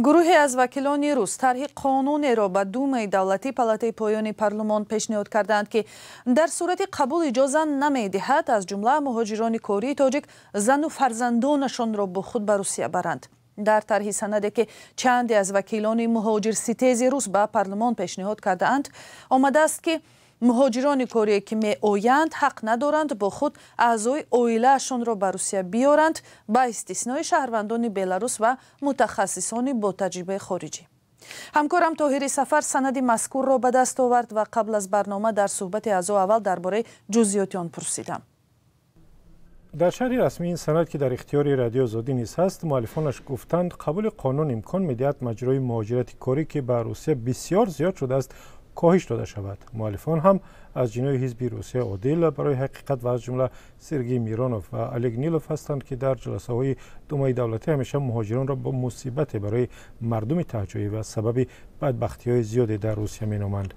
گروهی از وکیلان روس طرح قانونی را به دومای دولتی پالاتای پایانی پارلمان پیشنهاد کردند که در صورت قبول اجازه نمی‌دهد از جمله مهاجران کره تاجیک زن و فرزندانشان را با خود به روسیه برند. در طرح سندی که چندی از وکیلان مهاجر ستیز روس به پارلمان پیشنهاد کرده‌اند آمده است که مهاجران کره که می آیند حق ندارند با خود اعضای عائله‌شان را به روسیه بیارند با استثنای شهروندان بلاروس و متخصصان با تجربه خارجی. همکارم طاهر سفر سند مذکور را به دست آورد و قبل از برنامه در صحبت از اول درباره جزئیات آن پرسیدم. در شرح رسمی این سند که در اختیار رادیو آزادی نیز هست، مؤلفانش گفتند قبول قانون امکان می‌دهد مجرای مهاجرت کره که به روسیه بسیار زیاد شده است کاهش داده شود. مؤلفان هم از جناح حزب روسیه عادل برای حقیقت و از جمله سرگئی میرانوف و الگ نیلوف هستند که در جلسه‌های دومای دولتی همیشه مهاجران را با مصیبت برای مردم تهجوی و سبب بدبختی‌های زیادی در روسیه می‌نامند.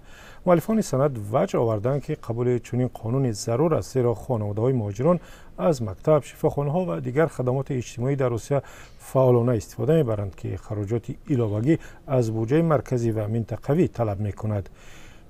مؤلفان سند وجه آوردند که قبول چنین قانون ضرور است، زیرا خانواده‌های مهاجران از مکتب، شفاخانه‌ها و دیگر خدمات اجتماعی در روسیه فعالانه استفاده می‌برند که خراجات علاوه‌ای از بودجه مرکزی و منطقوی طلب می‌کند.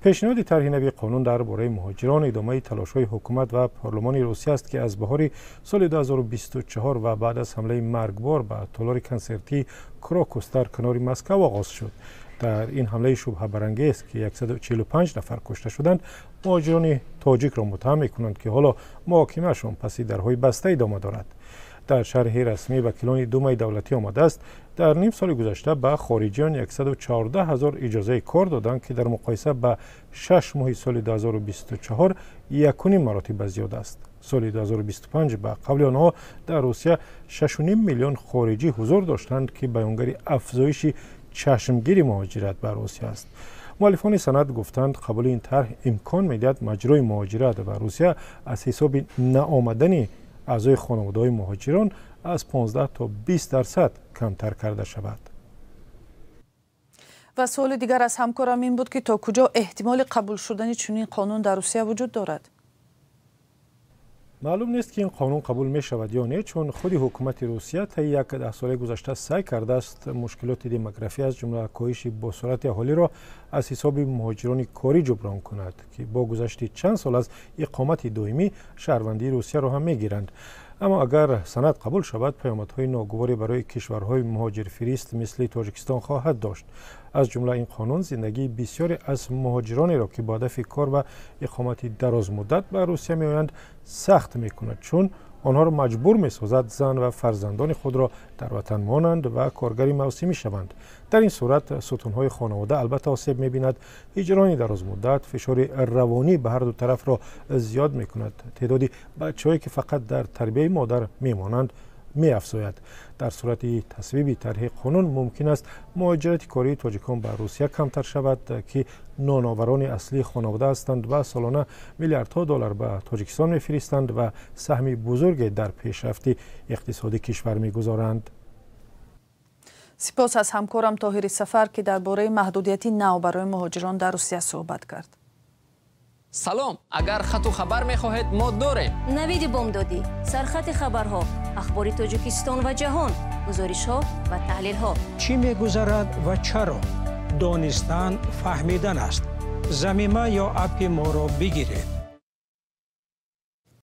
پیشنهاد طرح نوی قانون درباره مهاجران ادامه تلاش‌های حکومت و پارلمان روسیه است که از بهار سال 2024 و بعد از حمله مرگبار به تالار کنسرتی کراکوس در کنار مسکو آغاز شد. در این حمله شبهه برانگیز که 145 نفر کشته شدند، مهاجران تاجیک را متهم می‌کنند که حالا محاکمه‌شان پس درهای بسته ادامه دارد. در شرح رسمی وکیلان دومای دولتی آمده است در نیم سال گذشته به خارجیان 114,000 اجازه کار دادند که در مقایسه با 6 ماه سال 2024 یکونیم مراتب زیاد است. سال 2025 به قبل آنها در روسیه 6.5 میلیون خارجی حضور داشتند که بیانگر افزایش چشمگیر مهاجرت به روسیه است. مؤلفان سند گفتند قبول این طرح امکان می‌دهد مجرای مهاجرت به روسیه از حساب نآمدن اعضای خانواده‌های مهاجران از 15 تا 20% کمتر کرده شود. و سوال دیگر از همکارم این بود که تا کجا احتمال قبول شدن چنین قانون در روسیه وجود دارد؟ معلوم نیست که این قانون قبول می شود یا نه، چون خود حکومت روسیه طی 10 سال گذشته سعی کرده است مشکلات دموگرافی از جمله کاهش بساط اهالی را از حساب مهاجران کاری جبران کند که با گذشت چند سال از اقامت دائمی شهروندی روسیه را هم می گیرند. اما اگر سند قبول شود پیامدهای ناگواری برای کشورهای مهاجر فریست مثل تاجیکستان خواهد داشت. از جمله این قانون زندگی بسیاری از مهاجرانی را که با هدف کار و اقامت دراز مدت به روسیه میآیند سخت میکند، چون آنها را مجبور میسازد زن و فرزندان خود را در وطن مانند و کارگری موسمی شوند. در این صورت ستونهای خانواده البته آسیب میبیند. هجران دراز مدت فشار روانی به هر دو طرف را زیاد میکند. تعدادی بچه‌هایی که فقط در تربیه مادر میمانند می‌افزاید. در صورت تصویب طرح قانون ممکن است مهاجرت کاری تاجیکان به روسیه کمتر شود که نانآوران اصلی خانواده هستند و سالانه میلیاردها دلار به تاجیکستان می‌فرستند و سهمی بزرگی در پیشرفت اقتصادی کشور می‌گذارند. سپاس از همکارم طاهر سفر که درباره محدودیت نو برای مهاجران در روسیه صحبت کرد. سلام، اگر خط و خبر می‌خواهید ما داریم. نوید بامدادی، سرخط خبرها، اخبار تاجیکستان و جهان، گزارش‌ها و تحلیل‌ها. چی می‌گذرد و چرا؟ دانستن فهمیدن است. ضمیمه یا اپ ما را بگیرید.